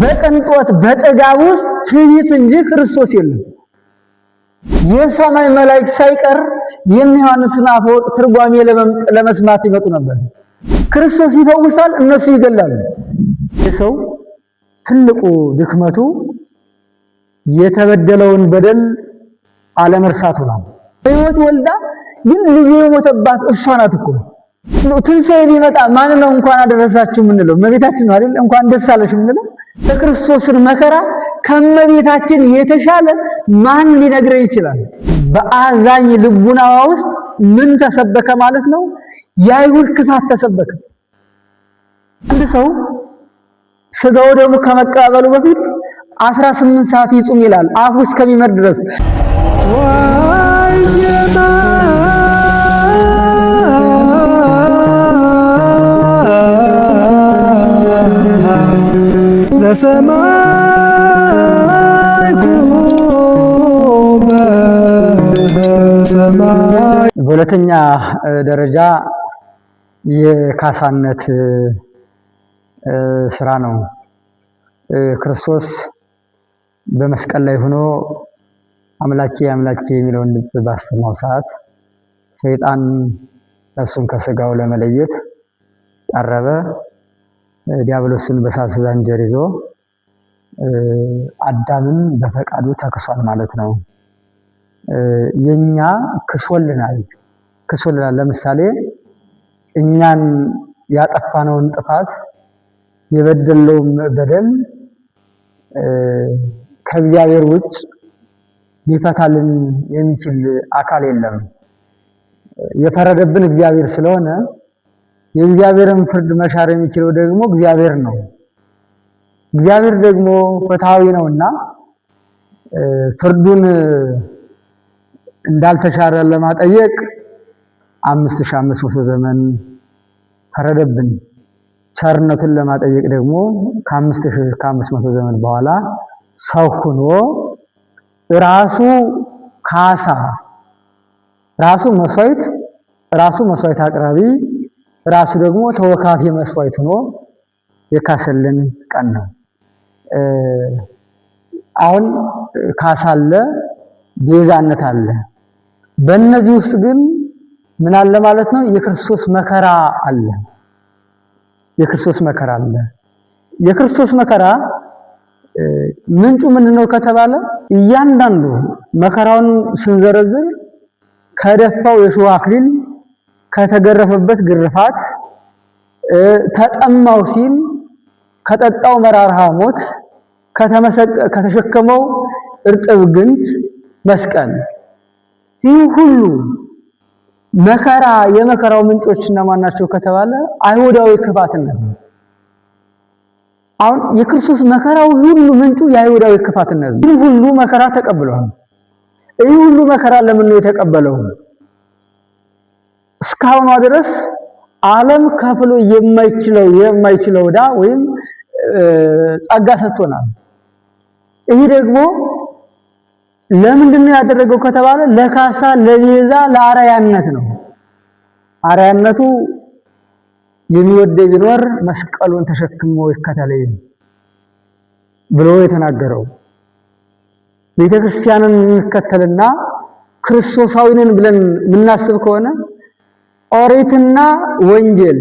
በቅንጦት በጥጋብ ውስጥ ትዕቢት እንጂ ክርስቶስ የለም። የሰማይ መላእክት ሳይቀር የዮሐንስን አፈወርቅ ትርጓሜ ለመስማት ይመጡ ነበር። ክርስቶስ ይፈውሳል፣ እነሱ ይገላሉ። የሰው ትልቁ ድክመቱ የተበደለውን በደል አለመርሳቱ ነው። ሕይወት ወልዳ ግን ልጅ የሞተባት እሷ ናት እኮ። ትንሣኤ ቢመጣ ማን ነው እንኳን አደረሳችሁ የምንለው? እመቤታችን ነው አይደል? እንኳን ደስ አለሽ የምንለው። የክርስቶስን መከራ ከእመቤታችን የተሻለ ማን ሊነግረን ይችላል? በአዛኝ ልቡናዋ ውስጥ ምን ተሰበከ ማለት ነው? የአይሁድ ክፋት ተሰበከ። አንድ ሰው ስጋው ደግሞ ከመቀበሉ በፊት 18 ሰዓት ይጹም ይላል፣ አፉ እስከሚመር ድረስ። በሁለተኛ ደረጃ የካሳነት ስራ ነው። ክርስቶስ በመስቀል ላይ ሆኖ አምላኬ አምላኬ የሚለውን ድምፅ ባሰማው ሰዓት ሰይጣን እሱን ከስጋው ለመለየት ቀረበ። ዲያብሎስን በሳት ዘንጀር ይዞ አዳምን በፈቃዱ ተክሷል ማለት ነው። የኛ ክሶልናል። ለምሳሌ እኛን ያጠፋነውን ጥፋት የበደለውም በደል ከእግዚአብሔር ውጭ ሊፈታልን የሚችል አካል የለም። የፈረደብን እግዚአብሔር ስለሆነ የእግዚአብሔርን ፍርድ መሻር የሚችለው ደግሞ እግዚአብሔር ነው። እግዚአብሔር ደግሞ ፍትሃዊ ነውና ፍርዱን እንዳልተሻረ ለማጠየቅ 5500 ዘመን ፈረደብን። ቸርነቱን ለማጠየቅ ደግሞ ከ5500 ዘመን በኋላ ሰው ሆኖ ራሱ ካሳ፣ ራሱ መስዋዕት አቅራቢ፣ ራሱ ደግሞ ተወካፊ መስዋዕት ሆኖ የካሰልን ቀን ነው። አሁን ካሳ አለ፣ ቤዛነት አለ። በእነዚህ ውስጥ ግን ምን አለ ማለት ነው? የክርስቶስ መከራ አለ። የክርስቶስ መከራ ምንጩ ምንድነው ከተባለ እያንዳንዱ መከራውን ስንዘረዝር ከደፋው የሾህ አክሊል፣ ከተገረፈበት ግርፋት፣ ተጠማው ሲል ከጠጣው መራራ ሞት፣ ከተሸከመው እርጥብ ግንድ መስቀል፣ ይህ ሁሉ መከራ የመከራው ምንጮች እነማን ናቸው ከተባለ አይሁዳዊ ክፋትነት ነው። አሁን የክርስቶስ መከራው ሁሉ ምንጩ የአይሁዳዊ ክፋትነት ነው። ይህ ሁሉ መከራ ተቀብሏል። ይህ ሁሉ መከራ ለምን ነው የተቀበለው? እስካሁን ድረስ ዓለም ከፍሎ የማይችለው ዕዳ ወይም ጸጋ ሰጥቶናል። ይህ ደግሞ ለምንድን ነው ያደረገው ከተባለ ለካሳ፣ ለቤዛ፣ ለአርአያነት ነው። አርአያነቱ የሚወደኝ ቢኖር መስቀሉን ተሸክሞ ይከተለኝ ብሎ የተናገረው። ቤተክርስቲያንን የሚከተልና ክርስቶሳዊንን ብለን የምናስብ ከሆነ ኦሪትና ወንጌል፣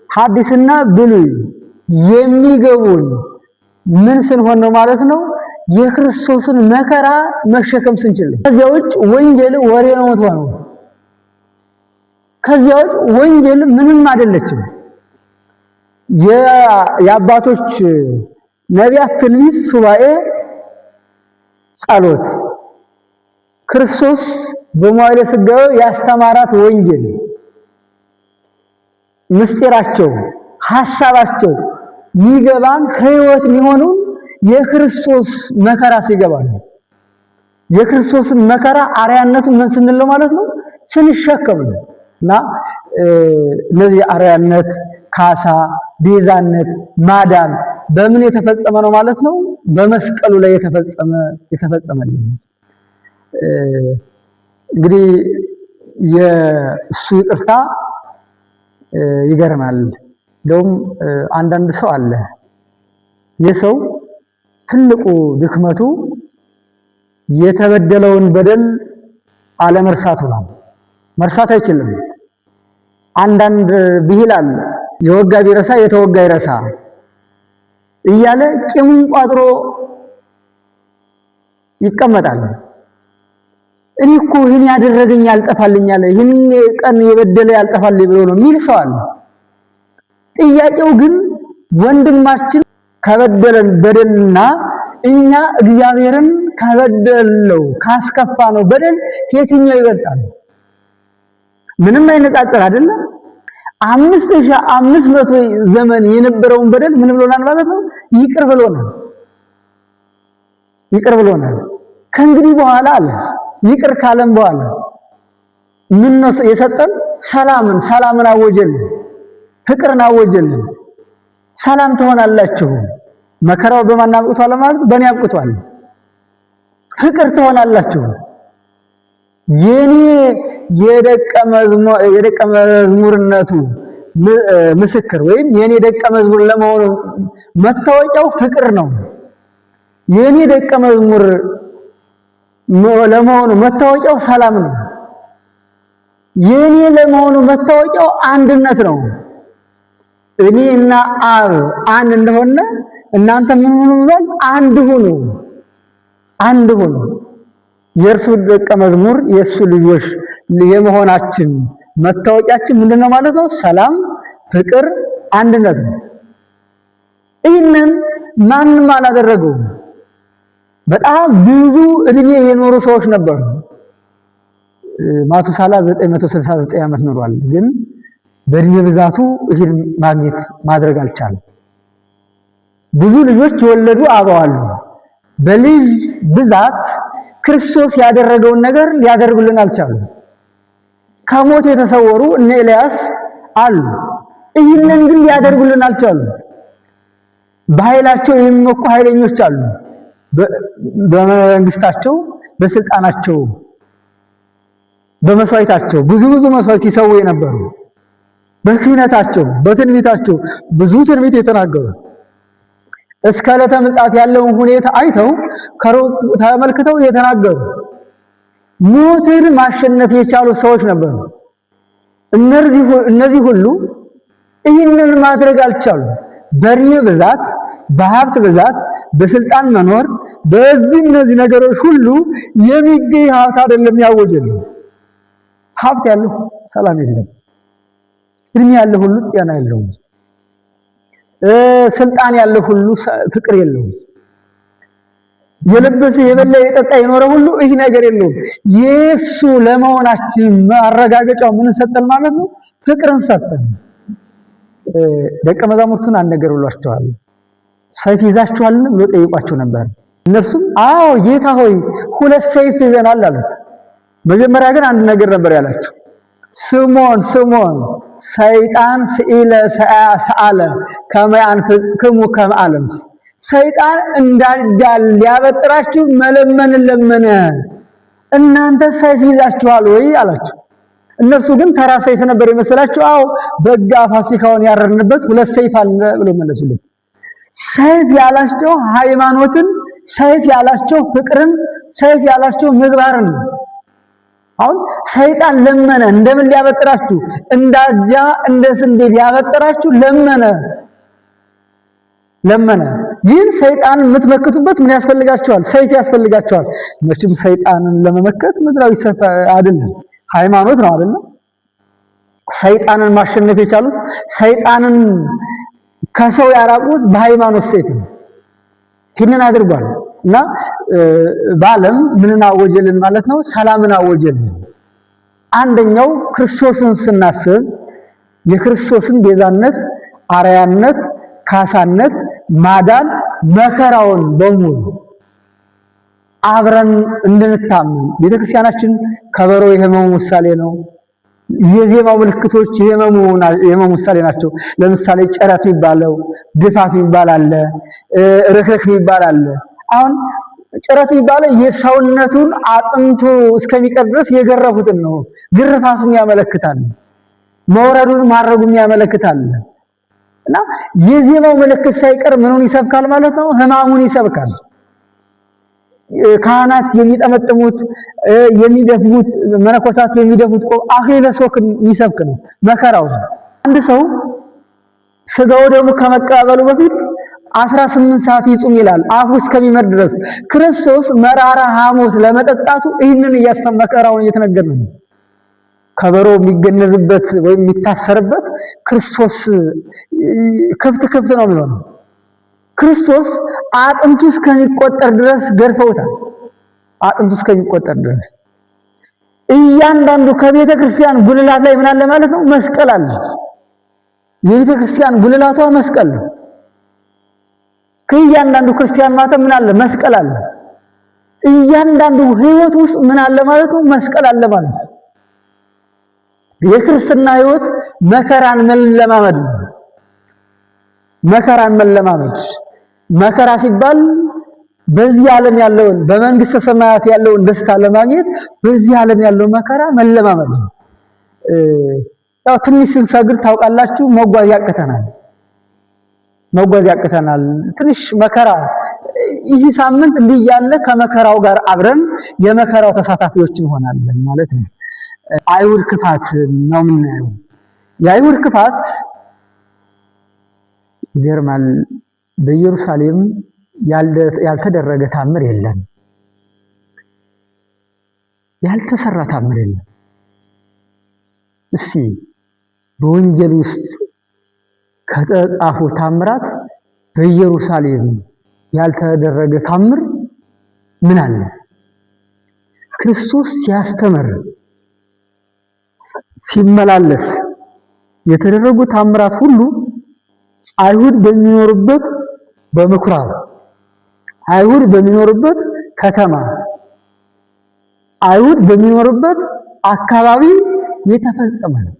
ሐዲስና ብሉይ የሚገቡን ምን ስንሆን ነው ማለት ነው? የክርስቶስን መከራ መሸከም ስንችል። ከዚያ ውጭ ወንጌል ወሬ ነው ነው። ከዚያ ውጭ ወንጌል ምንም አይደለችም። የአባቶች ነቢያት ትንቢት፣ ሱባኤ፣ ጸሎት፣ ክርስቶስ በመዋዕለ ሥጋዌ ያስተማራት ወንጌል ምስጢራቸው፣ ሐሳባቸው ይገባን ሕይወት የሚሆነው የክርስቶስ መከራ ሲገባ ነው። የክርስቶስን መከራ አርአያነቱን ምን ስንል ማለት ነው? ስንሸከም ነው። እና እነዚህ አርአያነት፣ ካሳ፣ ቤዛነት፣ ማዳን በምን የተፈጸመ ነው ማለት ነው? በመስቀሉ ላይ የተፈጸመልን። እንግዲህ የእሱ ይቅርታ ይገርማል። እንደውም አንዳንድ ሰው አለ የሰው ትልቁ ድክመቱ የተበደለውን በደል አለመርሳቱ ነው። መርሳት አይችልም። አንዳንድ ብሂል አለ፣ የወጋ ቢረሳ የተወጋ ይረሳ እያለ ቂሙን ቋጥሮ ይቀመጣል። እኔ እኮ ይህን ያደረገኝ ያልጠፋልኛል፣ ይህን ቀን የበደለ ያልጠፋልኝ ብሎ ነው የሚል ሰው አለ። ጥያቄው ግን ወንድማችን ከበደለን በደልና እኛ እግዚአብሔርን ከበደለው ካስከፋ ነው በደል የትኛው ይበልጣል? ምንም አይነጻጸር አይደለም። 5500 ዘመን የነበረውን በደል ምን ብሎናል ማለት ነው? ይቅር ብሎናል። ይቅር ብሎናል። ከእንግዲህ በኋላ አለ ይቅር ካለም በኋላ ምን ነው የሰጠን? ሰላምን አወጀልን፣ ፍቅርን አወጀልን። ሰላም ትሆናላችሁ። መከራው በማን አብቅቷል ማለት በእኔ አብቅቷል። ፍቅር ትሆናላችሁ። የኔ የደቀ መዝሙርነቱ ምስክር ወይም የኔ ደቀ መዝሙር ለመሆኑ መታወቂያው ፍቅር ነው። የኔ ደቀ መዝሙር ለመሆኑ መታወቂያው ሰላም ነው። የኔ ለመሆኑ መታወቂያው አንድነት ነው። እኔና አብ አንድ እንደሆነ እናንተ ምን ሆኑ ብሏል? አንድ ሁኑ። የእርሱ ደቀ መዝሙር የእሱ ልጆች የመሆናችን መታወቂያችን ምንድነው ማለት ነው? ሰላም፣ ፍቅር፣ አንድነት ነው። ይህንን ማንም አላደረገውም። በጣም ብዙ እድሜ የኖሩ ሰዎች ነበሩ። ማቱሳላ 969 ዓመት ኖሯል። ግን በእድሜ ብዛቱ ይህን ማድረግ አልቻለም። ብዙ ልጆች የወለዱ አበው አሉ። በልጅ ብዛት ክርስቶስ ያደረገውን ነገር ሊያደርጉልን አልቻሉም። ከሞት የተሰወሩ እነ ኤልያስ አሉ። ይህንን ግን ሊያደርጉልን አልቻሉም። በኃይላቸው የሚመኩ ኃይለኞች አሉ። በመንግስታቸው፣ በስልጣናቸው፣ በመስዋዕታቸው ብዙ መስዋዕት ይሰው የነበሩ፣ በክህነታቸው፣ በትንቢታቸው ብዙ ትንቢት የተናገሩ እስከ ዕለተ ምጽአት ያለውን ሁኔታ አይተው ከሩቅ ተመልክተው የተናገሩ ሞትን ማሸነፍ የቻሉ ሰዎች ነበሩ። እነዚህ ሁሉ ይህንን ማድረግ አልቻሉም። በእድሜ ብዛት፣ በሀብት ብዛት፣ በስልጣን መኖር፣ እነዚህ ነገሮች ሁሉ የሚገኝ ሀብት አይደለም ያወጀልን። ሀብት ያለው ሰላም የለም። እድሜ ያለው ሁሉ ጤና የለውም። ስልጣን ያለው ሁሉ ፍቅር የለውም። የለበሰ የበላ የጠጣ የኖረ ሁሉ ይህ ነገር የለውም። የሱ ለመሆናችን ማረጋገጫው ምን ሰጠን ማለት ነው? ፍቅርን ሰጠን። ደቀ መዛሙርቱን አንድ ነገር ብሏቸዋል። ሰይፍ ይዛችኋልን ብሎ ጠይቋቸው ነበር። እነርሱም አዎ ጌታ ሆይ 2 ሰይፍ ይዘናል አሉት። መጀመሪያ ግን አንድ ነገር ነበር ያላቸው። ስምዖን ሰይጣን ሰአለ ከመ ያንፍቅክሙ ከመ ዓለምስ፣ ሰይጣን እንዳዳል ሊያበጥራችሁ መለመንን ለመነ። እናንተ ሰይፍ ይዛችኋል ወይ አላቸው። እነርሱ ግን ተራ ሰይፍ ነበር የመሰላቸው። አዎ በጋ ፋሲካውን ያረርንበት 2 ሰይፍ አለ ብሎ መለሱለት። ሰይፍ ያላቸው ሃይማኖትን፣ ሰይፍ ያላቸው ፍቅርን፣ ሰይፍ ያላቸው ምግባርን። አሁን ሰይጣን ለመነ። እንደምን ሊያበጥራችሁ? እንዳጃ እንደ ስንዴ ሊያበጥራችሁ ለመነ። ይህን ሰይጣን የምትመክቱበት ምን ያስፈልጋቸዋል? ሰይፍ ያስፈልጋቸዋል። መቼም ሰይጣንን ለመመከት ምድራዊ ሰይፍ አይደለም፣ ሃይማኖት ነው አይደለም። ሰይጣንን ማሸነፍ የቻሉት ሰይጣንን ከሰው ያራቁት በሃይማኖት ሰይፍ ነው። ይህንን አድርጓል እና በዓለም ምንን አወጀልን ማለት ነው? ሰላምን አወጀልን። አንደኛው ክርስቶስን ስናስብ የክርስቶስን ቤዛነት፣ አርያነት፣ ካሳነት፣ ማዳን፣ መከራውን በሙሉ አብረን እንድንታመን። ቤተክርስቲያናችን ከበሮ የህመሙ ምሳሌ ነው። የዜማው ምልክቶች የህመሙ ምሳሌ ናቸው። ለምሳሌ ጨረት የሚባለው፣ ድፋት የሚባል አለ፣ ርክርክ የሚባል አለ። አሁን ጭረት የሚባለው የሰውነቱን አጥንቱ እስከሚቀር ድረስ የገረፉትን ነው። ግርፋቱን ያመለክታል። መውረዱን ማረጉን ያመለክታል። እና የዜማው ምልክት ሳይቀር ምኑን ይሰብካል ማለት ነው? ሕማሙን ይሰብካል። ካህናት የሚጠመጥሙት የሚደፉት መነኮሳት የሚደፉት አክሊለ ሦክ የሚሰብክ ነው መከራው። አንድ ሰው ስጋው ደግሞ ከመቀበሉ በፊት 18 ሰዓት ይጹም ይላል አፉ እስከሚመር ድረስ። ክርስቶስ መራራ ሐሞት ለመጠጣቱ ይህንን መከራውን እየተነገረ ነው። ከበሮ የሚገነዝበት ወይም የሚታሰርበት ክርስቶስ ክፍት ነው የሚሆነው። ክርስቶስ አጥንቱ እስከሚቆጠር ድረስ ገርፈውታል። አጥንቱ እስከሚቆጠር ድረስ እያንዳንዱ ከቤተ ክርስቲያን ጉልላት ላይ ምን አለ ማለት ነው? መስቀል አለ። የቤተ ክርስቲያን ጉልላቷ መስቀል ነው። ከእያንዳንዱ ክርስቲያን ማተም ምን አለ? መስቀል አለ። እያንዳንዱ ሕይወት ውስጥ ምን አለ ማለት ነው? መስቀል አለ ማለት ነው። የክርስትና ሕይወት መከራን መለማመድ ነው። መከራን መለማመድ። መከራ ሲባል በዚህ ዓለም ያለውን በመንግስተ ሰማያት ያለውን ደስታ ለማግኘት በዚህ ዓለም ያለው መከራ መለማመድ ነው። ያው ትንሽ ስንሰግድ ታውቃላችሁ መጓዝ ያቅተናል። ትንሽ መከራ ይህ ሳምንት እንዲህ ያለ ከመከራው ጋር አብረን የመከራው ተሳታፊዎች እንሆናለን ማለት ነው። አይሁድ ክፋት ነው የምናየው። የአይሁድ ክፋት ይገርማል። በኢየሩሳሌም ያልተደረገ ታምር የለም፣ ያልተሰራ ታምር የለም። እስቲ በወንጌል ውስጥ ከተጻፉ ታምራት በኢየሩሳሌም ያልተደረገ ታምር ምን አለ? ክርስቶስ ሲያስተምር ሲመላለስ የተደረጉ ታምራት ሁሉ አይሁድ በሚኖርበት በምኩራብ፣ አይሁድ በሚኖርበት ከተማ፣ አይሁድ በሚኖርበት አካባቢ የተፈጸመ ነው።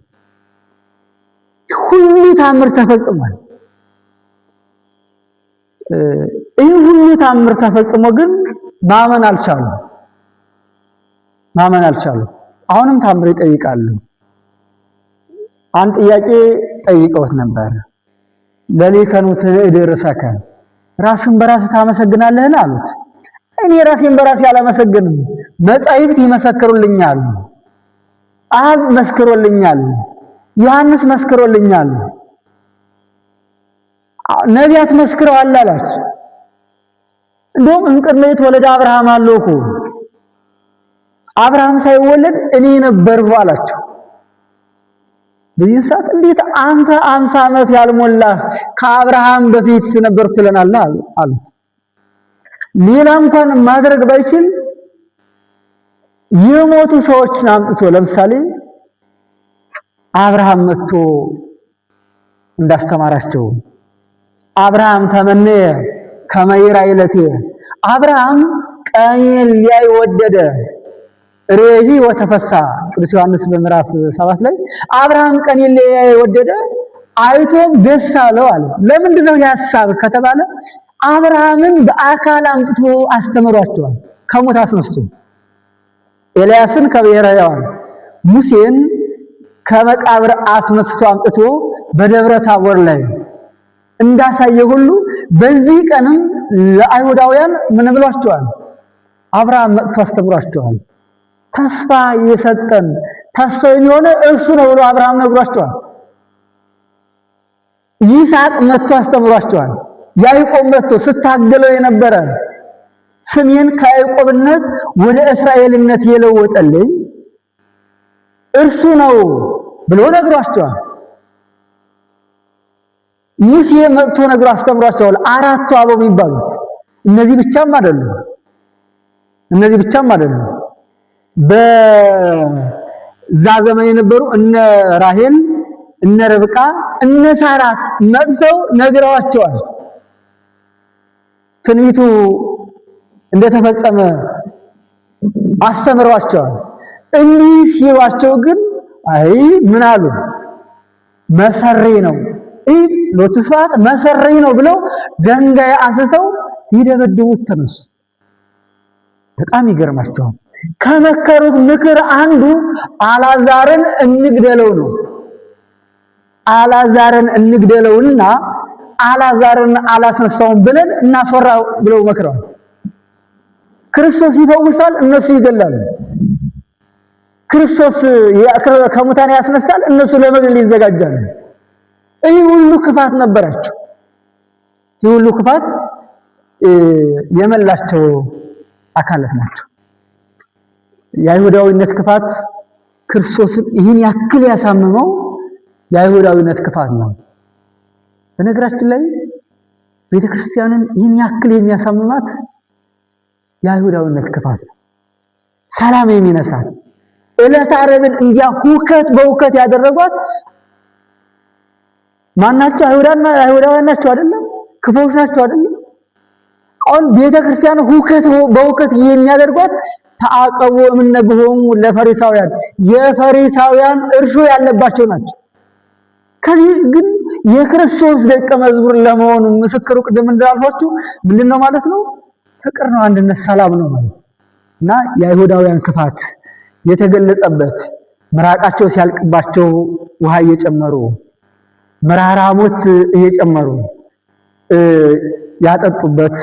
ሁሉ ታምር ተፈጽሟል። ይህ ሁሉ ታምር ተፈጽሞ ግን ማመን አልቻሉም። አሁንም ታምር ይጠይቃሉ። አንድ ጥያቄ ጠይቀውት ነበር። ለሊከኑ ትድርሰከ ራስን በራስ ታመሰግናለህን አሉት። እኔ ራሴን በራሴ አላመሰግንም፣ መጻሕፍት ይመሰክሩልኛል፣ አብ መስክሮልኛል፣ ዮሐንስ መስክሮልኛል፣ ነቢያት መስክረዋል አላቸው። እንደውም እምቅድመ ይትወለድ አብርሃም አለኩ፣ አብርሃም ሳይወለድ እኔ ነበርሁ አላቸው። በዚህ ሰዓት እንዴት አንተ 50 ዓመት ያልሞላህ ከአብርሃም በፊት ነበር ትለናለህ አሉት። ሌላ እንኳን ማድረግ ባይችል የሞቱ ሰዎችን አምጥቶ ለምሳሌ አብርሃም መጥቶ እንዳስተማራቸው አብርሃም ተመነየ ከመይራይ ለቴ፣ አብርሃም ቀኔን ሊያይ ወደደ ሬጂ ወተፈሳ። ቅዱስ ዮሐንስ በምዕራፍ 7 ላይ አብርሃም ቀኔን ሊያይ ወደደ አይቶም ደስ አለው አለ። ለምንድን ነው ያሳብ ከተባለ አብርሃምን በአካል አምጥቶ አስተምሯቸዋል። ከሞት አስነስቶ ኤልያስን ከብሔረ ሕያዋን፣ ሙሴን ከመቃብር አስነስቶ አምጥቶ በደብረ ታቦር ላይ እንዳሳየ ሁሉ በዚህ ቀንም ለአይሁዳውያን ምን ብሏቸዋል? አብርሃም መጥቶ አስተምሯቸዋል። ተስፋ የሰጠን ተስፋ የሚሆነ እርሱ ነው ብሎ አብርሃም ነግሯቸዋል። ይስሐቅ መጥቶ አስተምሯቸዋል። ያዕቆብ መጥቶ ስታገለው የነበረ ስሜን ከያዕቆብነት ወደ እስራኤልነት የለወጠልኝ እርሱ ነው ብሎ ነግሯቸዋል። ሙሴ መጥቶ ነግሮ አስተምሯቸዋል። አራቱ አበው የሚባሉት እነዚህ ብቻም አይደሉም። በዛ ዘመን የነበሩ እነ ራሄል፣ እነ ርብቃ፣ እነ ሳራ መጥተው ነግረዋቸዋል። ትንቢቱ እንደተፈጸመ አስተምረዋቸዋል። እንዲህ ሲሏቸው ግን አይ ምን አሉ? መሰሪ ነው ሎቱ ሰዓት መሰሪ ነው ብለው ድንጋይ አንስተው ይደበድቡት ተነሱ። በጣም ይገርማቸዋል። ከመከሩት ምክር አንዱ አልዓዛርን እንግደለው ነው። አላዛርን እንግደለውና አላዛርን አላስነሳውም ብለን እናስወራው ብለው መክረዋል። ክርስቶስ ይፈውሳል፣ እነሱ ይገላሉ። ክርስቶስ ከሙታን ያስነሳል፣ እነሱ ለመግደል ይዘጋጃሉ። ይህ ሁሉ ክፋት ነበራቸው። ይህ ሁሉ ክፋት የመላቸው አካላት ናቸው። የአይሁዳዊነት ክፋት ክርስቶስን ይህን ያክል ያሳመመው የአይሁዳዊነት ክፋት ነው። በነገራችን ላይ ቤተክርስቲያንን ይህን ያክል የሚያሳምማት የአይሁዳዊነት ክፋት ነው። ሰላም የሚነሳት ዕለተ ዓርብን እንዲያ ሁከት በሁከት ያደረጓት ማናቸው? አይሁዳውያን ናቸው አይደለም? ክፉዎች ናቸው አይደለም? አሁን ቤተክርስቲያን ሁከት በሁከት የሚያደርጓት ተአቀቡ እምነብሆሙ ለፈሪሳውያን የፈሪሳውያን እርሾ ያለባቸው ናቸው። ከዚህ ግን የክርስቶስ ደቀ መዝሙር ለመሆኑ ምስክሩ ቅድም እንዳልኳችሁ ምንድነው ማለት ነው? ፍቅር ነው፣ አንድነት፣ ሰላም ነው ማለት እና የአይሁዳውያን ክፋት የተገለጸበት ምራቃቸው ሲያልቅባቸው ውሃ እየጨመሩ መራራ ሞት እየጨመሩ ያጠጡበት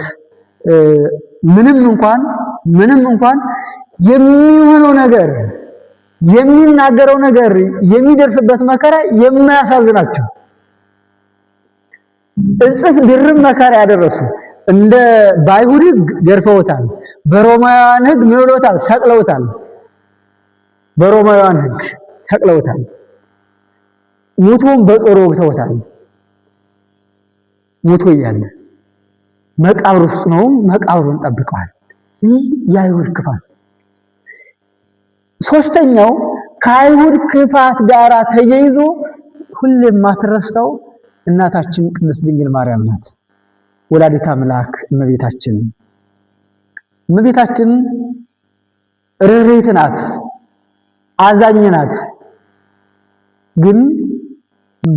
ምንም እንኳን የሚሆነው ነገር የሚናገረው ነገር የሚደርስበት መከራ የማያሳዝናቸው እጽፍ ድርብ መከራ ያደረሱ እንደ ባይሁድ ሕግ ገርፈውታል፣ በሮማውያን ሕግ ምሎታል፣ ሰቅለውታል። በሮማውያን ሕግ ሰቅለውታል። ሙቶን በጦር ወግተውታል። ሙቶ እያለ መቃብር ውስጥ ነው፣ መቃብሩን ጠብቀዋል። ይህ የአይሁድ ክፋት። ሶስተኛው ከአይሁድ ክፋት ጋር ተያይዞ ሁሌም ማትረሳው እናታችን ቅድስት ድንግል ማርያም ናት። ወላዲተ አምላክ እመቤታችን ርኅርኅት ናት፣ አዛኝ ናት። ግን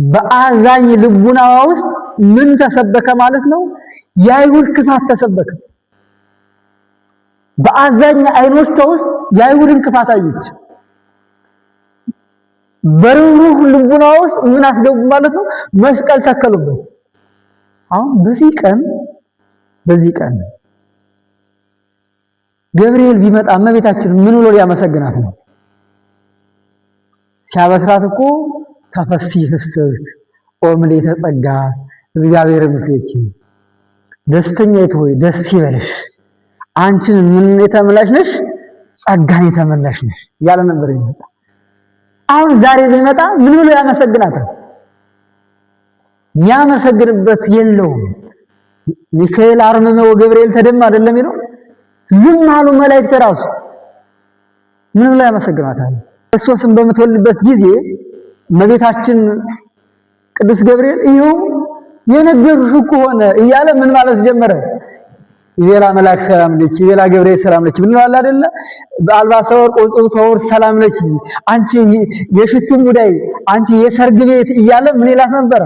በአዛኝ ልቡናዋ ውስጥ ምን ተሰበከ ማለት ነው? የአይሁድ ክፋት ተሰበከ። በአዛኝ አይኖቿ ውስጥ የአይሁድን ክፋት አየች። በርኅሩህ ልቡናዋ ውስጥ ምን አስገቡ ማለት ነው? መስቀል ተከሉበት። አሁን በዚህ ቀን ገብርኤል ቢመጣ እመቤታችን ምን ብሎ ሊያመሰግናት ነው? ሲያበስራት እኮ ተፈሥሒ ፍሥሕት ኦ ምልዕተ ጸጋ እግዚአብሔር ምስሌኪ፣ ደስተኛይቱ ሆይ ደስ ይበልሽ፣ አንቺን ምን የተመላሽ ነሽ? ጸጋን የተመላሽ ነሽ ያለ ነበር ይመጣ። አሁን ዛሬ ቢመጣ ምን ብሎ ያመሰግናታል? የሚያመሰግንበት የለውም። ሚካኤል አርመመ ወገብርኤል ተደማ አይደለም ይለው፣ ዝም አሉ መላእክት ራሱ። ምን ብሎ ያመሰግናታል? ክርስቶስን በምትወልድበት ጊዜ እመቤታችን ቅዱስ ገብርኤል ይኸው የነገሩሽ እኮ ሆነ እያለ ምን ማለት ጀመረ? ይቤላ መልአክ ሰላም ለኪ፣ ይቤላ ገብርኤል ሰላም ለኪ ብለዋል አይደለ? በአልባሰ ወርቅ ወጽብተ ወርቅ ሰላም ለኪ፣ አንቺ የሽቱ ሙዳይ፣ አንቺ የሰርግ ቤት እያለ ምን ይላት ነበር?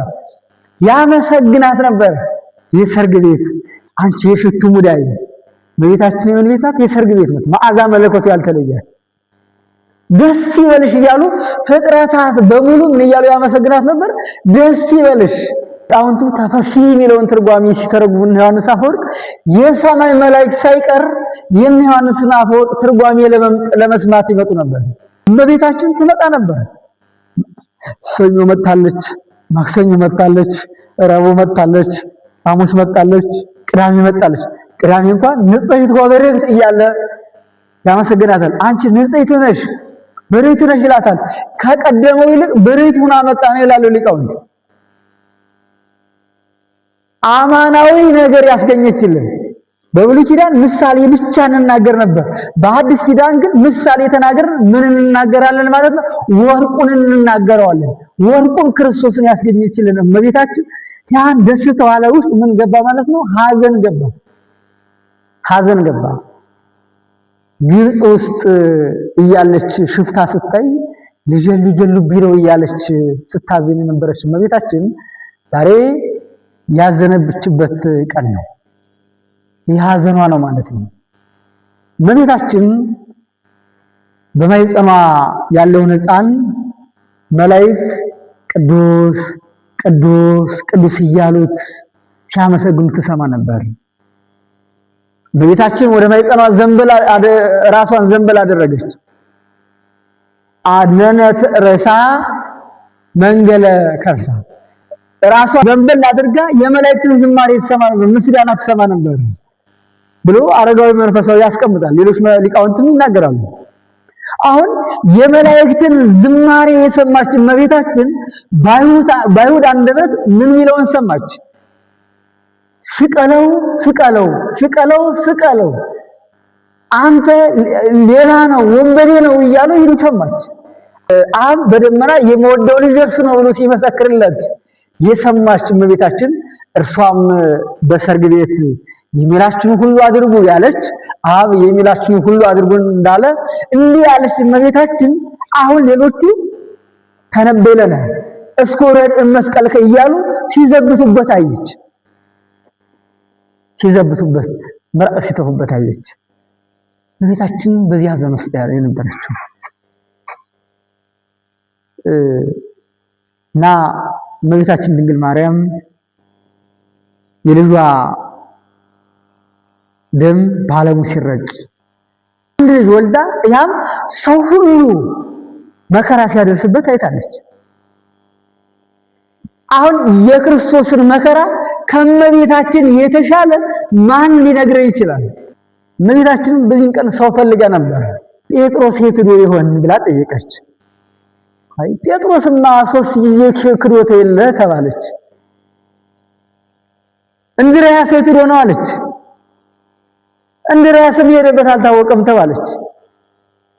ያመሰግናት ነበር። የሰርግ ቤት፣ አንቺ የሽቱ ሙዳይ። እመቤታችን የምን ቤት ናት? የሰርግ ቤት ናት። መዓዛ መለኮቱ ያልተለያት ደስ ይበልሽ እያሉ ፍጥረታት በሙሉ ምን እያሉ ያመሰግናት ነበር? ደስ ይበልሽ። ጣውንቱ ተፈሥሒ የሚለውን ትርጓሜ ሲተረጉሙ ዮሐንስ አፈወርቅ የሰማይ መላእክት ሳይቀር የዮሐንስን አፈወርቅ ትርጓሜ ለመስማት ይመጡ ነበር። እመቤታችን ትመጣ ነበር። ሰኞ መጣለች፣ ማክሰኞ መጣለች፣ ረቡዕ መጣለች፣ ሐሙስ መጣለች፣ ቅዳሜ መጣለች። ቅዳሜ እንኳን ንጽሕት ወበርክት እያለ ያመሰግናታል። አንቺ ንጽሕት ነሽ በሬት ነሽ ይላታል። ከቀደመው ይልቅ በሬት ሆና መጣ ነው ይላሉ ሊቃውንት። አማናዊ ነገር ያስገኘችልን። በብሉይ ኪዳን ምሳሌ ብቻ እንናገር ነበር። በሐዲስ ኪዳን ግን ምሳሌ ተናገርን ምን እንናገራለን ማለት ነው? ወርቁን እንናገረዋለን። ወርቁን ክርስቶስን ያስገኘችልን እመቤታችን ያን ደስታዋ ላይ ውስጥ ምን ገባ ማለት ነው? ሐዘን ገባ። ግብጽ ውስጥ እያለች ሽፍታ ስታይ ልጄን ሊገሉብኝ ነው እያለች ስታዝን የነበረች እመቤታችን ዛሬ ያዘነብችበት ቀን ነው። ይህ ሐዘኗ ነው ማለት ነው። እመቤታችን በማኅፀኗ ያለውን ሕፃን መላእክት ቅዱስ ቅዱስ ቅዱስ እያሉት ሲያመሰግኑት ተሰማ ነበር። እመቤታችን ወደ ማኅፀኗ ራሷን ዘንበል አደረገች። አድነነት ርዕሳ መንገለ ከርሳ ራሷን ዘንበል አድርጋ የመላእክትን ዝማሬ ትሰማ ነበር፣ ምስጋና ትሰማ ነበር ብሎ አረጋዊ መንፈሳዊ ያስቀምጣል። ሌሎች ሊቃውንትም ይናገራሉ። አሁን የመላእክትን ዝማሬ የሰማች እመቤታችን በአይሁድ አንደበት ምን ሚለውን ሰማች? ስቀለው ስቀለው ስቀለው ስቀለው፣ አንተ ሌላ ነው ወንበዴ ነው እያሉ ይህን ሰማች። አብ በደመና የምወደው ልጅ እርሱ ነው ብሎ ሲመሰክርለት የሰማች እመቤታችን እርሷም በሰርግ ቤት የሚላችሁን ሁሉ አድርጉ ያለች አብ የሚላችሁን ሁሉ አድርጉ እንዳለ እንዲህ ያለች እመቤታችን አሁን ሌሎቹ ተነበለነ እስኮረድ መስቀልከ እያሉ ሲዘብቱበት አየች። ሲዘብቱበት ምራቅ ሲተፉበት አየች። እመቤታችን በዚያ ዘመን ውስጥ የነበረችው እና እመቤታችን ድንግል ማርያም የልጇ ደም በዓለሙ ሲረጭ አንድ ልጅ ወልዳ ያም ሰው ሁሉ መከራ ሲያደርስበት አይታለች። አሁን የክርስቶስን መከራ ከእመቤታችን የተሻለ ማን ሊነግረን ይችላል? እመቤታችን በዚህ ቀን ሰው ፈልጋ ነበር። ጴጥሮስ የት ሄዶ ይሆን ብላ ጠየቀች። አይ ጴጥሮስማ 3 ጊዜ ክዶት የለ ተባለች። እንድርያስ የት ሄዶ ነው አለች። እንድርያስም የሄደበት አልታወቀም ተባለች።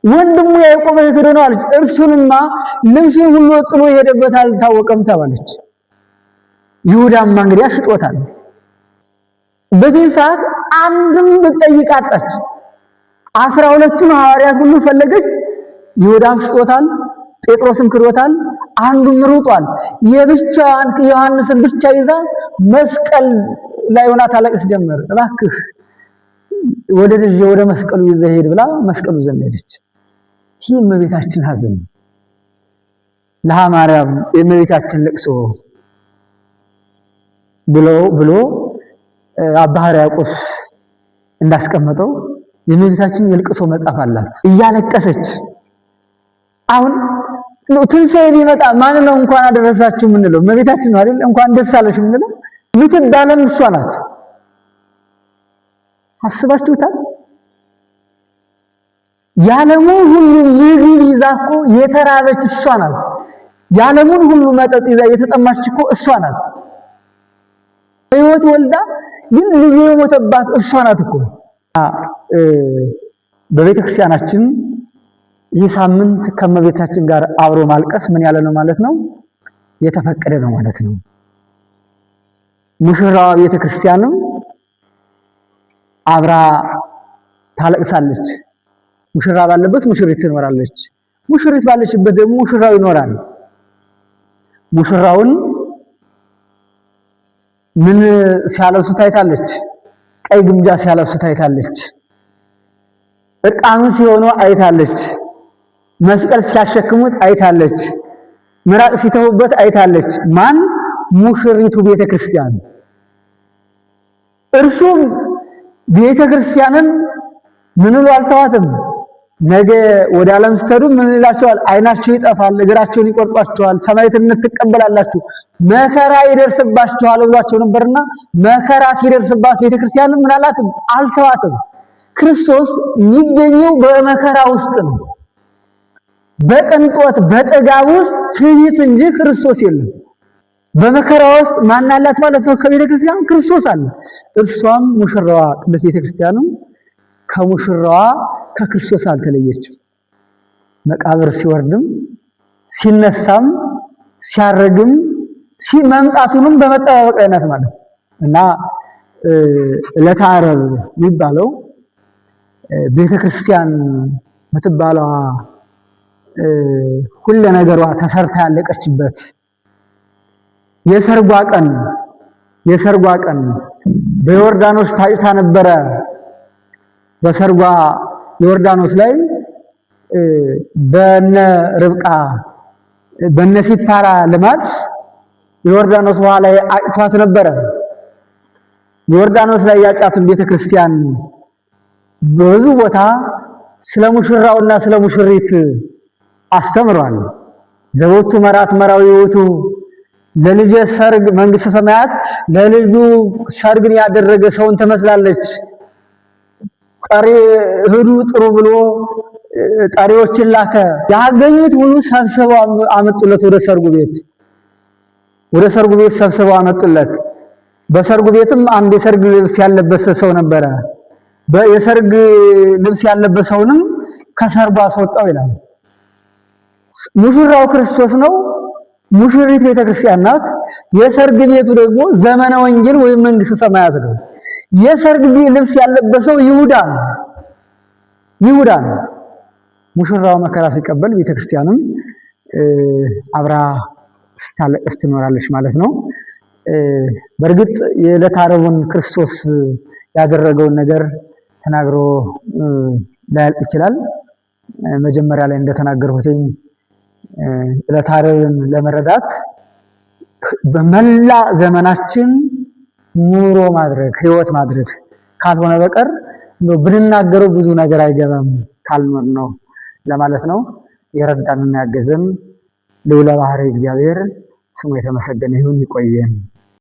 ወንድሙ ያዕቆብ የት ሄዶ ነው አለች። እርሱንማ ልብሱን ሁሉ ጥሎ የሄደበት አልታወቀም ተባለች። ይሁዳማ እንግዲህ ሽጦታል። በዚህ ሰዓት አንድም ብትጠይቅ አጣች። 12ቱን ሐዋርያት ሁሉ ፈለገች። ይሁዳም ሽጦታል፣ ጴጥሮስም ክዶታል፣ አንዱም ሩጧል። የብቻዋን ዮሐንስን ብቻ ይዛ መስቀል ላይ ሆና ታለቅስ ጀመር። እባክህ ወደ ልጅ ወደ መስቀሉ ይዘህ ሄድ ብላ መስቀሉ ዘንድ ሄደች። ይህ እመቤታችን ሐዘን ለሃ ማርያም የእመቤታችን ልቅሶ ብሎ አባ ሕርያቆስ እንዳስቀመጠው የእመቤታችን የልቅሶ መጽሐፍ አላት። እያለቀሰች አሁን ትንሣኤ ቢመጣ ማን ነው እንኳን አደረሳችሁ የምንለው? እመቤታችን ነው አይደል? እንኳን ደስ አለሽ የምንለው ምትባለም እሷ ናት። አስባችሁታል? የዓለሙን ሁሉ ምግብ ይዛ እኮ የተራበች እሷ ናት። የዓለሙን ሁሉ መጠጥ ይዛ የተጠማች እኮ እሷ ናት። ሕይወት ወልዳ ግን ልጅ የሞተባት እሷ ናት እኮ። በቤተ ክርስቲያናችን ይህ ሳምንት ከእመቤታችን ጋር አብሮ ማልቀስ ምን ያለ ነው ማለት ነው? የተፈቀደ ነው ማለት ነው። ሙሽራዋ ቤተ ክርስቲያንም አብራ ታለቅሳለች። ሙሽራ ባለበት ሙሽሪት ትኖራለች። ሙሽሪት ባለችበት ደግሞ ሙሽራው ይኖራል። ሙሽራውን ምን ሲያለብሱ ታይታለች? ቀይ ግምጃ ሲያለብሱ ታይታለች። እርቃኑን ሲሆኑ አይታለች። መስቀል ሲያሸክሙት አይታለች። ምራቅ ሲተውበት አይታለች። ማን? ሙሽሪቱ ቤተ ክርስቲያን። እርሱም ቤተ ክርስቲያንን ምን ብሎ አልተዋትም። ነገ ወደ ዓለም ስትሄዱ ምን ይላቸዋል? አይናችሁ ይጠፋል፣ እግራቸውን ይቆርጧቸዋል፣ ሰማዕትነት ትቀበላላችሁ፣ መከራ ይደርስባችኋል ብሏቸው ነበርና መከራ ሲደርስባት ቤተ ክርስቲያንን ምን አላትም? አልተዋትም። ክርስቶስ የሚገኘው በመከራ ውስጥ ነው። በቅንጦት በጥጋብ ውስጥ ትዕቢት እንጂ ክርስቶስ የለም። በመከራ ውስጥ ማን አላት ማለት ነው? ከቤተ ክርስቲያን ክርስቶስ አለ። እርሷም ሙሽራዋ ቅድስት ቤተ ክርስቲያንም ከሙሽራዋ ከክርስቶስ አልተለየችም። መቃብር ሲወርድም ሲነሳም ሲያረግም መምጣቱንም በመጠባበቅ አይነት ማለት እና ዕለተ ዓርብ የሚባለው ቤተ ክርስቲያን የምትባለዋ ሁሉ ነገሯ ተሰርታ ያለቀችበት የሰርጓ ቀን በዮርዳኖስ ታጭታ ነበረ። በሰርጓ ዮርዳኖስ ላይ በነ ርብቃ በነሲፓራ ልማት ዮርዳኖስ ውሃ ላይ አጭቷት ነበረ። ዮርዳኖስ ላይ ያጫቱን ቤተክርስቲያን ብዙ ቦታ ስለ ሙሽራውና ስለ ሙሽሪት አስተምሯል። ዘወቱ መራት መራዊ ውቱ ለልጅ ሰርግ መንግስተ ሰማያት ለልጁ ሰርግን ያደረገ ሰውን ትመስላለች። ቀሪ እህሉ ጥሩ ብሎ ቀሪዎችን ላከ። ያገኙት ሁሉ ሰብስበው አመጡለት ወደ ሰርጉ ቤት ሰብስበው አመጡለት። በሰርጉ ቤትም አንድ የሰርግ ልብስ ያለበሰ ሰው ነበረ። የሰርግ ልብስ ያለበሰውንም ከሰርጉ አስወጣው ይላል። ሙሽራው ክርስቶስ ነው። ሙሽሪት ቤተክርስቲያን ናት። የሰርግ ቤቱ ደግሞ ዘመነ ወንጌል ወይም መንግስተ ሰማያት ነው። የሰርግ ልብስ ያለበሰው ይሁዳ ነው። ሙሽራው መከራ ሲቀበል ቤተክርስቲያንም አብራ ስታለቅስ ትኖራለች ማለት ነው። በእርግጥ የዕለተ ዓርቡን ክርስቶስ ያደረገውን ነገር ተናግሮ ላያልቅ ይችላል። መጀመሪያ ላይ እንደተናገርኩትኝ ዕለተ ዓርብን ለመረዳት በመላ ዘመናችን ኑሮ ማድረግ ህይወት ማድረግ ካልሆነ በቀር ብንናገረው ብዙ ነገር አይገባም ካልኖር ነው ለማለት ነው። የረዳንና ያገዘን ልዑለ ባሕርይ እግዚአብሔር ስሙ የተመሰገነ ይሁን። ይቆየን።